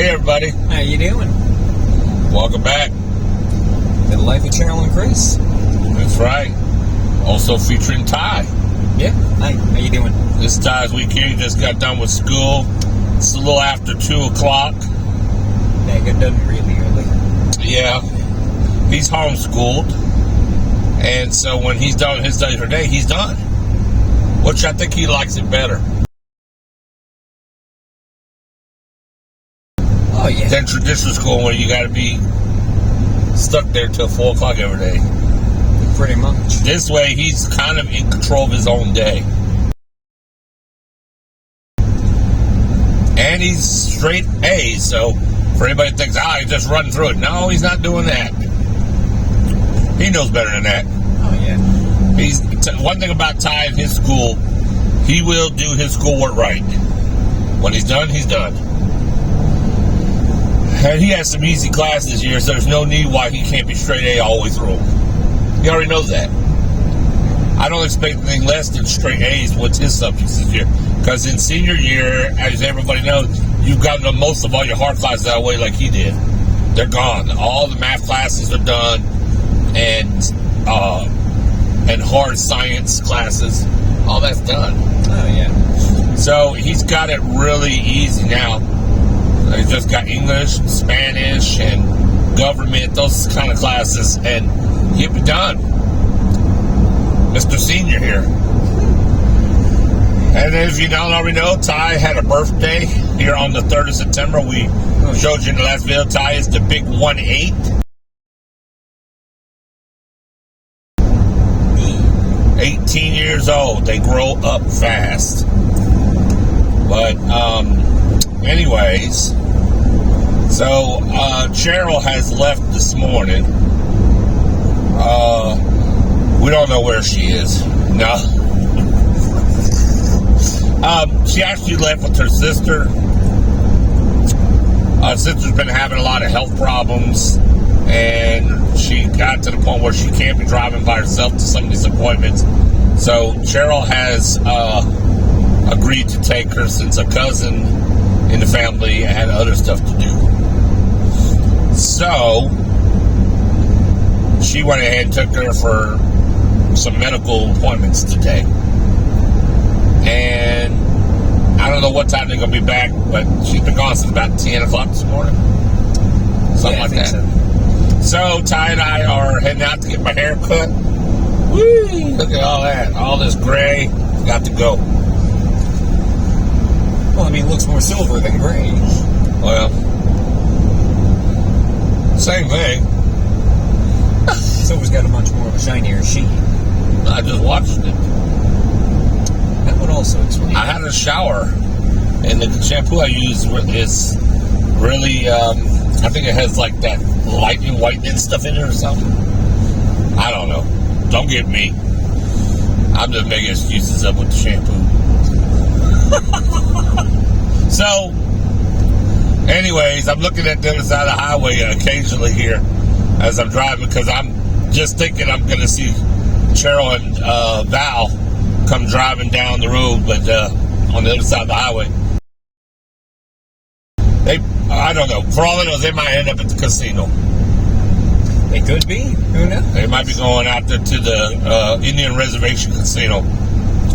Hey everybody. How you doing? Welcome back. The Life of Cheryl and Chris. That's right. Also featuring Ty. Yeah. Hi. How you doing? This Ty's weekend. He just got done with school. It's a little after 2 o'clock. Yeah, got done really early. Yeah. He's homeschooled. And so when he's done his day for day, he's done. Which I think he likes it better. Oh, yeah. Than traditional school where you got to be stuck there till 4 o'clock every day. Pretty much. This way, he's kind of in control of his own day. And he's straight A's, so for anybody that thinks, he's just running through it. No, he's not doing that. He knows better than that. Oh, yeah. One thing about Ty in his school, he will do his schoolwork right. When he's done, he's done. And he has some easy classes this year, so there's no need why he can't be straight A all the way through. He already knows that. I don't expect anything less than straight A's with his subjects this year. Because in senior year, as everybody knows, you've gotten most of all your hard classes out of the way like he did. They're gone. All the math classes are done, and hard science classes, all that's done. Oh, yeah. So he's got it really easy now. He's just got English, Spanish, and government, those kind of classes, and he'll be done. Mr. Senior here. And if you don't already know, Ty had a birthday here on the 3rd of September. We showed you in the last video. Ty is the big 1-8. 18 years old. They grow up fast. But, anyways, so Cheryl has left this morning. We don't know where she is. No. She actually left with her sister. Her sister's been having a lot of health problems, and she got to the point where she can't be driving by herself to some of these appointments. So Cheryl has agreed to take her since a cousin in the family had other stuff to do. So she went ahead and took her for some medical appointments today. And I don't know what time they're going to be back, but she's been gone since about 10 o'clock this morning. Something like that. So Ty and I are heading out to get my hair cut. Whee! Look at all that. All this gray. Got to go. Well, I mean, it looks more silver than gray. Well, same thing. Silver's got a much more of a shinier sheen. I just watched it. That would also explain. I had a shower, and the shampoo I use is really, I think it has like that lightning whitening stuff in it or something. I don't know. Don't get me. I'm just making excuses up with the shampoo. So, anyways, I'm looking at the other side of the highway occasionally here as I'm driving because I'm just thinking I'm going to see Cheryl and Val come driving down the road, but on the other side of the highway. I don't know. For all I know, they might end up at the casino. It could be. Who knows? They might be going out there to the Indian Reservation Casino.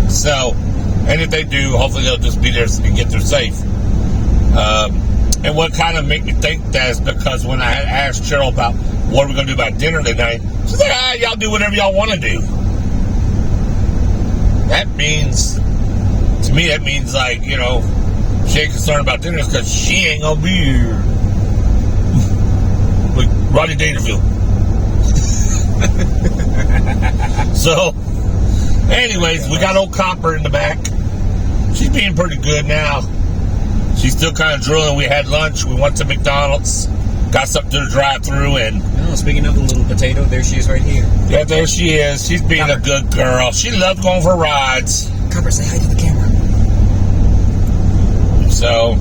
So, and if they do, hopefully they'll just be there and get there safe. And what kind of made me think that is because when I had asked Cheryl about what we're going to do about dinner tonight, she's like, y'all do whatever y'all want to do. That means, to me, that means like, she ain't concerned about dinner because she ain't going to be here. Like Rodney Dangerfield. So, anyways, we got old Copper in the back. She's being pretty good now. She's still kind of drooling. We had lunch. We went to McDonald's. Got something to the drive-thru, and... Oh, speaking of the little potato, there she is right here. Yeah, there she is. She's being a good girl. She loves going for rides. Copper, say hi to the camera. So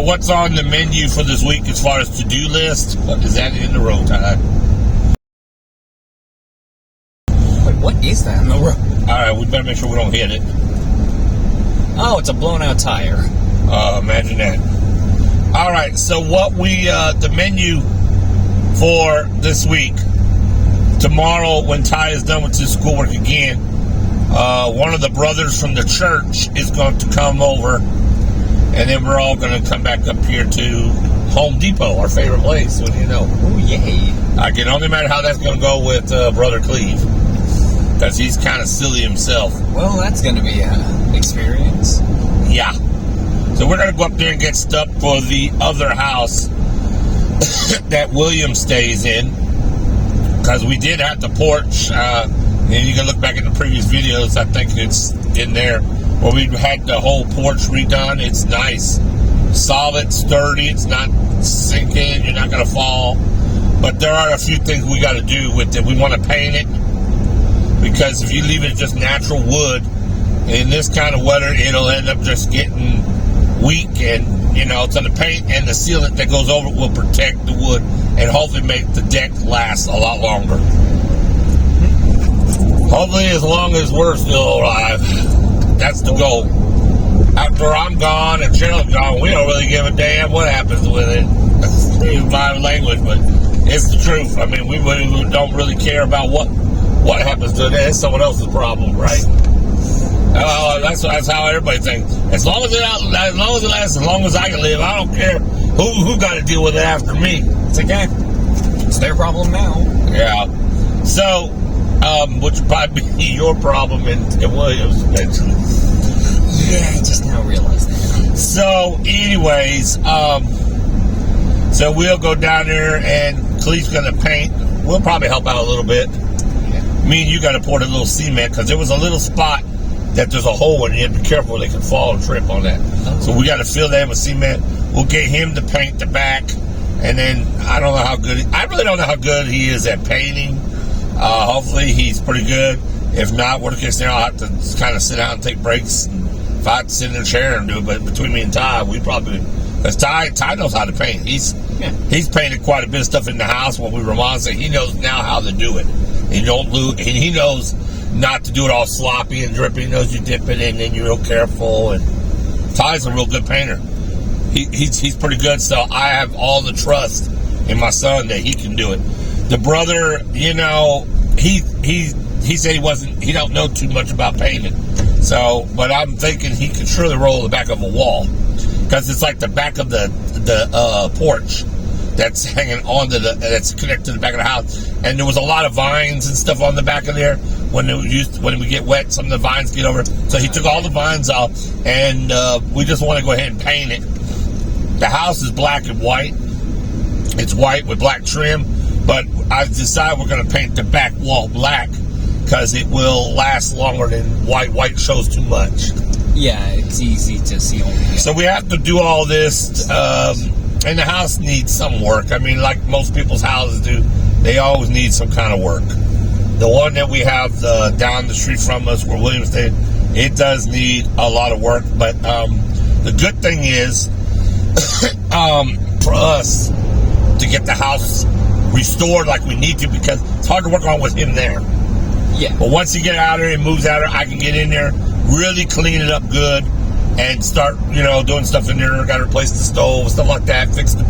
what's on the menu for this week as far as to-do list? What is that in the road, Ty? Wait, what is that in the road? All right, we better make sure we don't hit it. Oh, it's a blown-out tire. Imagine that. All right, so what the menu for this week, tomorrow when Ty is done with his schoolwork again, one of the brothers from the church is going to come over, and then we're all going to come back up here to Home Depot, our favorite place. What do you know? Oh, yay. I can only imagine how that's going to go with Brother Cleve, because he's kind of silly himself. Well, that's going to be an experience. Yeah. So we're going to go up there and get stuff for the other house that William stays in, because we did have the porch, and you can look back at the previous videos, I think it's in there, where we had the whole porch redone. It's nice, solid, sturdy, it's not sinking, you're not going to fall, but there are a few things we got to do with it. We want to paint it, because if you leave it just natural wood, in this kind of weather, it'll end up just getting weak, and so the paint and the sealant that goes over it will protect the wood and hopefully make the deck last a lot longer. Hopefully as long as we're still alive. That's the goal. After I'm gone and Cheryl's gone, we don't really give a damn what happens with it. Excuse my language, but it's the truth. I mean, we don't really care about what happens to it. It's someone else's problem, right? That's how everybody thinks. As long as it lasts, as long as I can live, I don't care who got to deal with it after me. It's okay. It's their problem now. Yeah. So, which would probably be your problem in Williams eventually. Yeah, I just now realized that. So, anyways, so we'll go down there and Cleve's going to paint. We'll probably help out a little bit. Yeah. Me and you got to pour a little cement, because there was a little spot that there's a hole in it. You have to be careful, they can fall and trip on that. Oh. So we got to fill that with cement. We'll get him to paint the back, and then I really don't know how good he is at painting. Hopefully he's pretty good. If not, worst case scenario, I'll have to kind of sit down and take breaks. If I have to sit in a chair and do it, but between me and Ty, we probably, because Ty knows how to paint. He's painted quite a bit of stuff in the house when we remodeled, so he knows now how to do it. He don't lose, and he knows not to do it all sloppy and dripping. He knows you dip it in and you're real careful. And Ty's a real good painter. He's pretty good, so I have all the trust in my son that he can do it. The brother, he said he don't know too much about painting. So, but I'm thinking he could surely roll the back of a wall, because it's like the back of the porch that's hanging onto that's connected to the back of the house, and there was a lot of vines and stuff on the back of there. When we get wet, some of the vines get over. So he took all the vines off, and we just want to go ahead and paint it. The house is black and white. It's white with black trim, but I decided we're going to paint the back wall black, because it will last longer than white. White shows too much. Yeah, it's easy to see only. So we have to do all this, and the house needs some work. I mean, like most people's houses do, they always need some kind of work. The one that we have down the street from us, where William stayed, it does need a lot of work. But the good thing is, for us to get the house restored like we need to, because it's hard to work on with him there. Yeah. But once he get out there and moves out there, I can get in there, really clean it up good, and start, doing stuff in there. Got to replace the stove, stuff like that, fix the,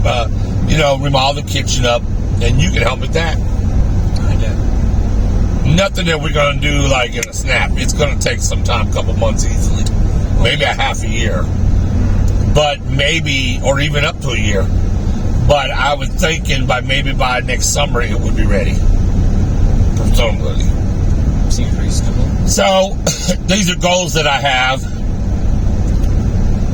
remodel the kitchen up, and you can help with that. Nothing that we're going to do like in a snap. It's going to take some time, a couple months easily. Maybe a half a year. But maybe, or even up to a year. But I was thinking by next summer it would be ready. Presumably. Seems reasonable. So, these are goals that I have.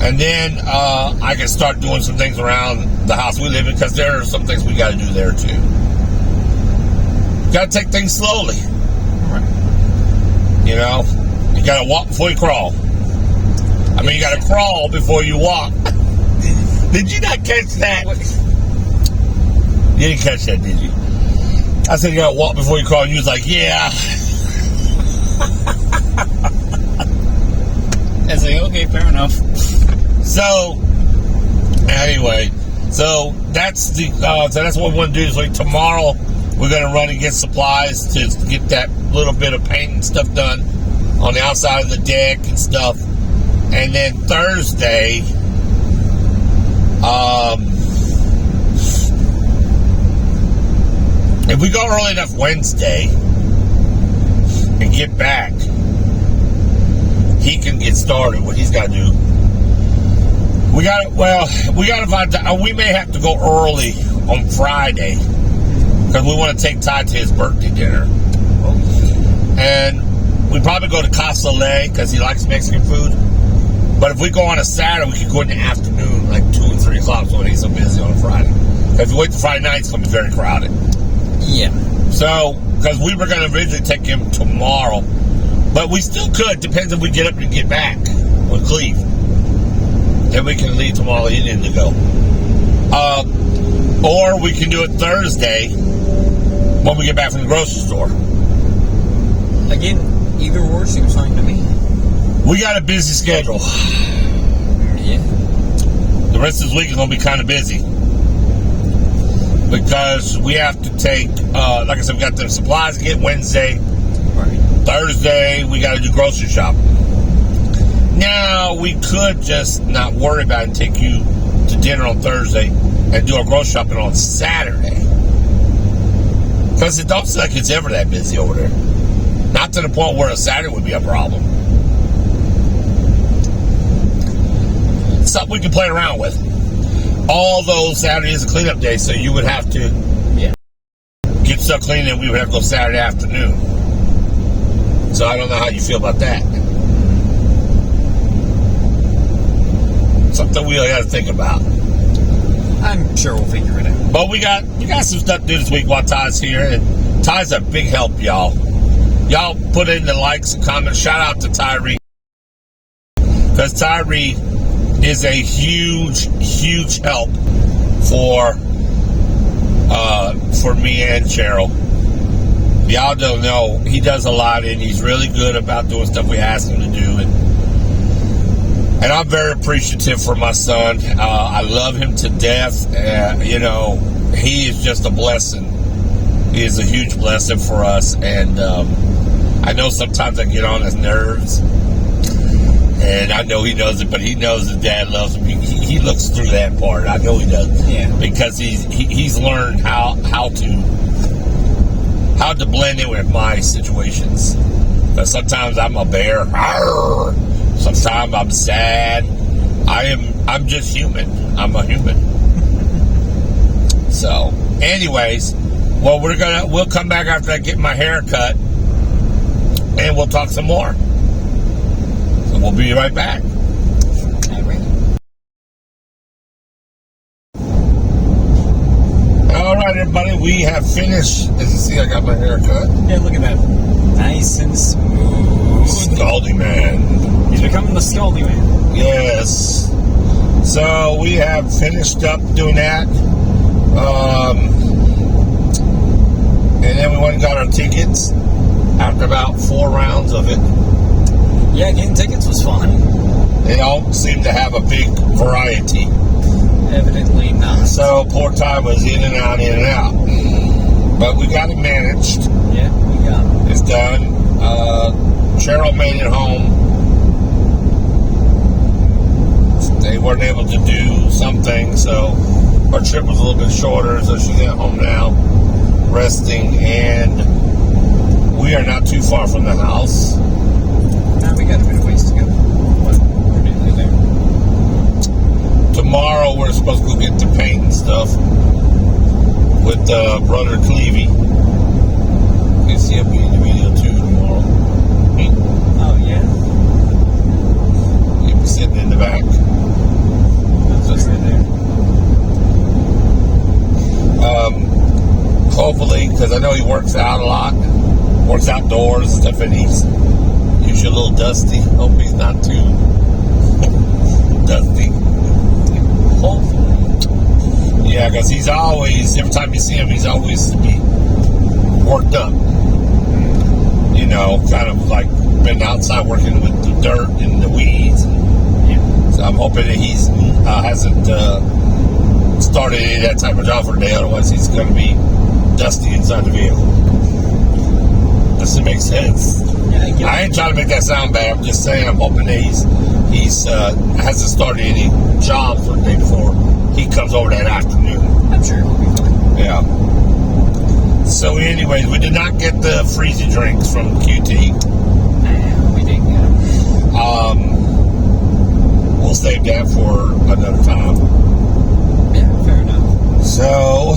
And then I can start doing some things around the house we live in, because there are some things we got to do there too. Got to take things slowly. You got to walk before you crawl. I mean, you got to crawl before you walk. Did you not catch that? You didn't catch that, did you? I said you got to walk before you crawl, and you was like, yeah. I was like, okay, fair enough. So, anyway, so that's what we want to do this week. Tomorrow, we're going to run and get supplies to get that little bit of paint and stuff done on the outside of the deck and stuff. And then Thursday, If we go early enough Wednesday and get back, he can get started. What he's got to do. We got to find. We may have to go early on Friday because we want to take Ty to his birthday dinner, and we probably go to Casa Le because he likes Mexican food. But if we go on a Saturday, we could go in the afternoon, like 2 and 3 o'clock, so it ain't so busy on a Friday. If you wait till Friday night, it's going to be very crowded. Yeah. So, because we were going to originally take him tomorrow, but we still could. Depends if we get up and get back with Cleve. Then we can leave tomorrow evening to go. Or we can do it Thursday when we get back from the grocery store. Again, either or seems fine to me. We got a busy schedule. Yeah. The rest of this week is going to be kind of busy. Because we have to take, like I said, we got the supplies to get Wednesday. Right. Thursday, we got to do grocery shopping. Now, we could just not worry about it and take you to dinner on Thursday and do our grocery shopping on Saturday. Because it don't seem like it's ever that busy over there. Not to the point where a Saturday would be a problem. Something we can play around with. Although Saturday is a cleanup day, so you would have to get stuff clean and we would have to go Saturday afternoon. So I don't know how you feel about that. Something we got to think about. I'm sure we'll figure it out. But we got some stuff to do this week while Ty's here, and Ty's a big help, y'all. Y'all put in the likes and comments. Shout out to Thierry, because Thierry is a huge help for me and Cheryl. Y'all don't know, he does a lot, and he's really good about doing stuff we ask him to do, and I'm very appreciative for my son. I love him to death. He is just a blessing. He is a huge blessing for us, and I know sometimes I get on his nerves. And I know he knows it, but he knows his dad loves him. He looks through that part. I know he does. Yeah. Because he's learned how to blend in with my situations. But sometimes I'm a bear. Sometimes I'm sad. I'm just human. I'm a human. So, anyways, well, we'll come back after I get my hair cut, and we'll talk some more. We'll be right back. All right, everybody, we have finished. As you see, I got my hair cut. Yeah, look at that. Nice and smooth. Scaldy man. He's becoming the Scaldy man. Yes. So we have finished up doing that. And then we went and got our tickets after about 4 rounds of it. Yeah, getting tickets was fun. They don't seem to have a big variety. Evidently not. So poor Ty was in and out. But we got it managed. Yeah, we got it. It's done. Cheryl made it home. They weren't able to do something, so our trip was a little bit shorter, so she got home now, resting, and we are not too far from the house. Now we got a bit of ways to go. But we're nearly there. Tomorrow we're supposed to go get the paint and stuff with brother Clevey. You can see him in the video too tomorrow. Oh yeah. He'll be sitting in the back. That's right there. Hopefully, because I know he works out a lot, works outdoors and stuff, and he's usually a little dusty. Hope he's not too dusty. Hopefully. Yeah, because he's always, every time you see him, he's always worked up. You know, kind of like been outside working with the dirt and the weeds. Yeah. So I'm hoping that he's hasn't started any of that type of job for today. Otherwise, he's going to be dusty inside the vehicle. Does it make sense? Yeah, I ain't trying to make that sound bad. I'm just saying I'm hoping that he's hasn't started any jobs for the day before he comes over that afternoon. I'm sure he'll be fine. Yeah. So, anyways, we did not get the freezy drinks from QT. Nah, we didn't get them. We'll save that for another time. Yeah, fair enough. So,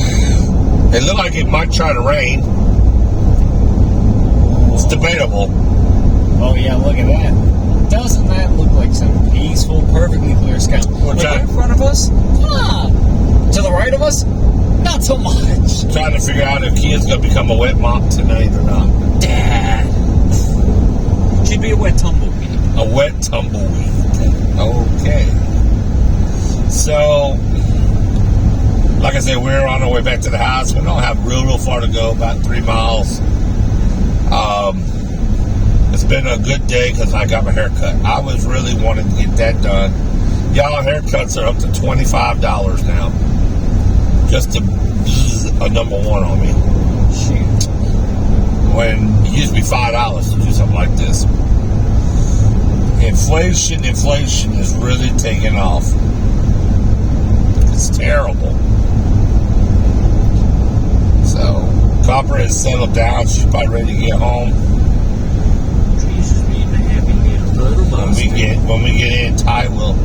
it looked like it might try to rain. It's debatable. Oh, yeah, look at that. Doesn't that look like some peaceful, perfectly clear sky? Like that? in front of us? Huh. To the right of us? Not so much. Trying to figure out if Kia's going to become a wet mop tonight or not. Dad. She'd be a wet tumbleweed. A wet tumbleweed. Okay. So, like I said, we're on our way back to the house. We don't have real far to go, about 3 miles. It's been a good day because I got my hair cut. I was really wanting to get that done. Y'all, haircuts are up to $25 now. Just to a number one on me. Shoot. When it used to be $5 to do something like this. Inflation is really taking off. It's terrible. So, Copper has settled down. She's probably ready to get home. When we get in, Ty will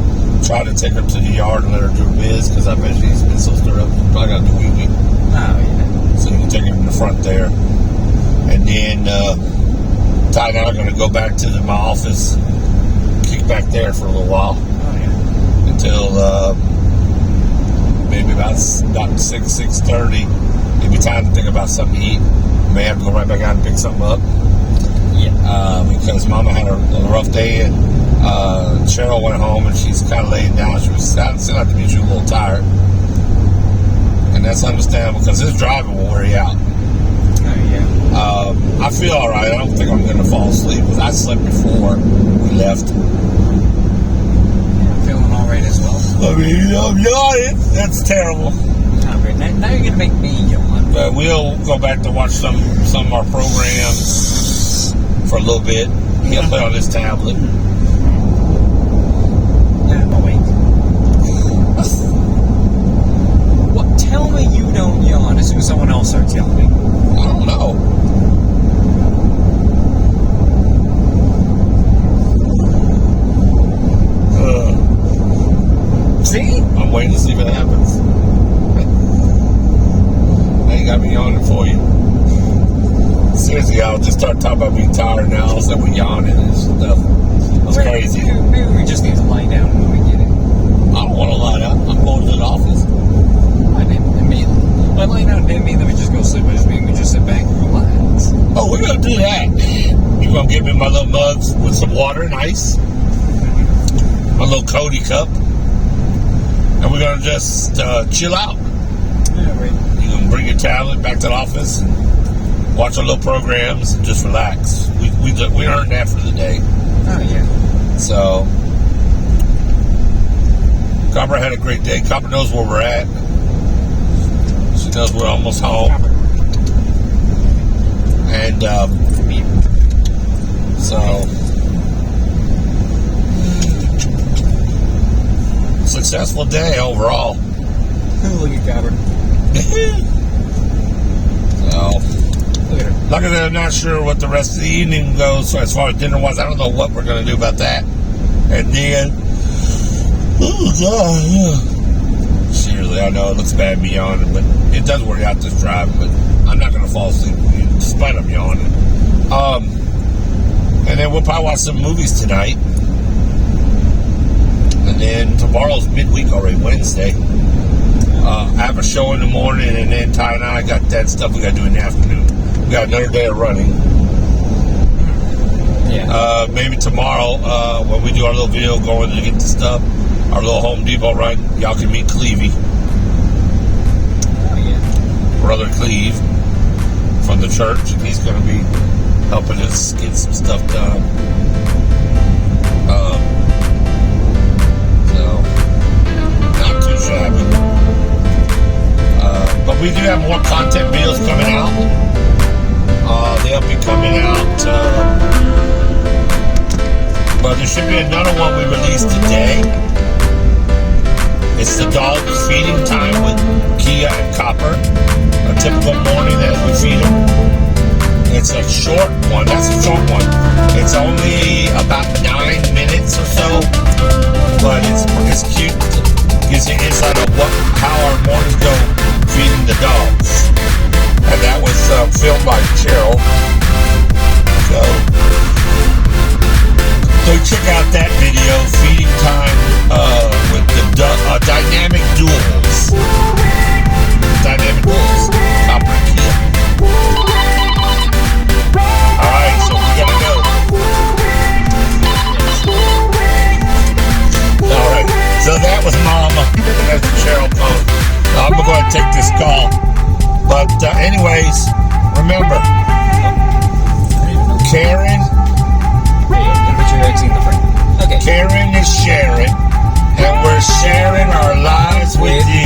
try to take her to the yard and let her do her biz, because I bet she's been so stirred up. She's probably got to do wee-wee. Oh, yeah. So you can take her in the front there. And then Ty and I are going to go back to my office, kick back there for a little while. Oh, yeah. Until maybe about 6:30. It'll be time to think about something to eat. May have to go right back out and pick something up. Yeah. Because Mama had a rough day, and Cheryl went home and she's kind of laying down. She was seemed like to be a little tired, and that's understandable because this driving will wear you out. Oh, yeah. I feel all right. I don't think I'm going to fall asleep because I slept before we left. I'm feeling all right as well. I mean, I'm yawning. That's terrible. Not great. Now you're gonna make me yawn. But we'll go back to watch some of our programs for a little bit. He'll play on his tablet. Yeah, I'm awake. What? Tell me you don't yawn as soon as someone else starts yawning. I don't know. See? I'm waiting to see what happens. Now you got me yawning for you. Seriously, I'll just start talking about being tired now. All of a sudden we're yawning and stuff. It's crazy. Maybe we just need to lie down when we get it. I don't want to lie down. I'm going to the office. I didn't immediately. By lying down didn't mean that we just go sleep. I just mean we just sit back and relax. Oh, we're going to do that. You're going to give me my little mugs with some water and ice. My little Cody cup. And we're going to just chill out. Yeah, right. You can bring your tablet back to the office and watch our little programs and just relax. We earned that for the day. Oh, yeah. So, Copper had a great day. Copper knows where we're at. She knows we're almost home. And, so, successful day overall. Look at Copper. So, Look at her. like I said, I'm not sure what the rest of the evening goes. So as far as dinner was, I don't know what we're going to do about that. And then, oh God, yeah. Seriously, I know it looks bad me yawning, but it does work out this driving. But I'm not going to fall asleep despite I'm yawning. And then we'll probably watch some movies tonight. And then tomorrow's midweek already, Wednesday. I have a show in the morning, and then Ty and I got that stuff we got to do in the afternoon. We got another day of running. Yeah. Maybe tomorrow, when we do our little video going to get the stuff, our little Home Depot run, y'all can meet Clevey. Oh, yeah. Brother Cleve from the church, and he's going to be helping us get some stuff done. So, not too shabby. But we do have more content videos coming out. They'll be coming out. But there should be another one we released today. It's the dog feeding time with Kia and Copper. a typical morning as we feed them. It's a short one. That's a short one. It's only about 9 minutes or so, but it's cute. Gives you insight of how our mornings go feeding the dogs. And that was filmed by Cheryl. So check out that video, feeding time with the dynamic duels. Dynamic duels. Copper key. Alright, so we gotta go. Alright, so that was Mama. That's the Cheryl post. I'm going to take this call. But anyways, remember, Karen. Okay. Karen is sharing, and we're sharing our lives with you.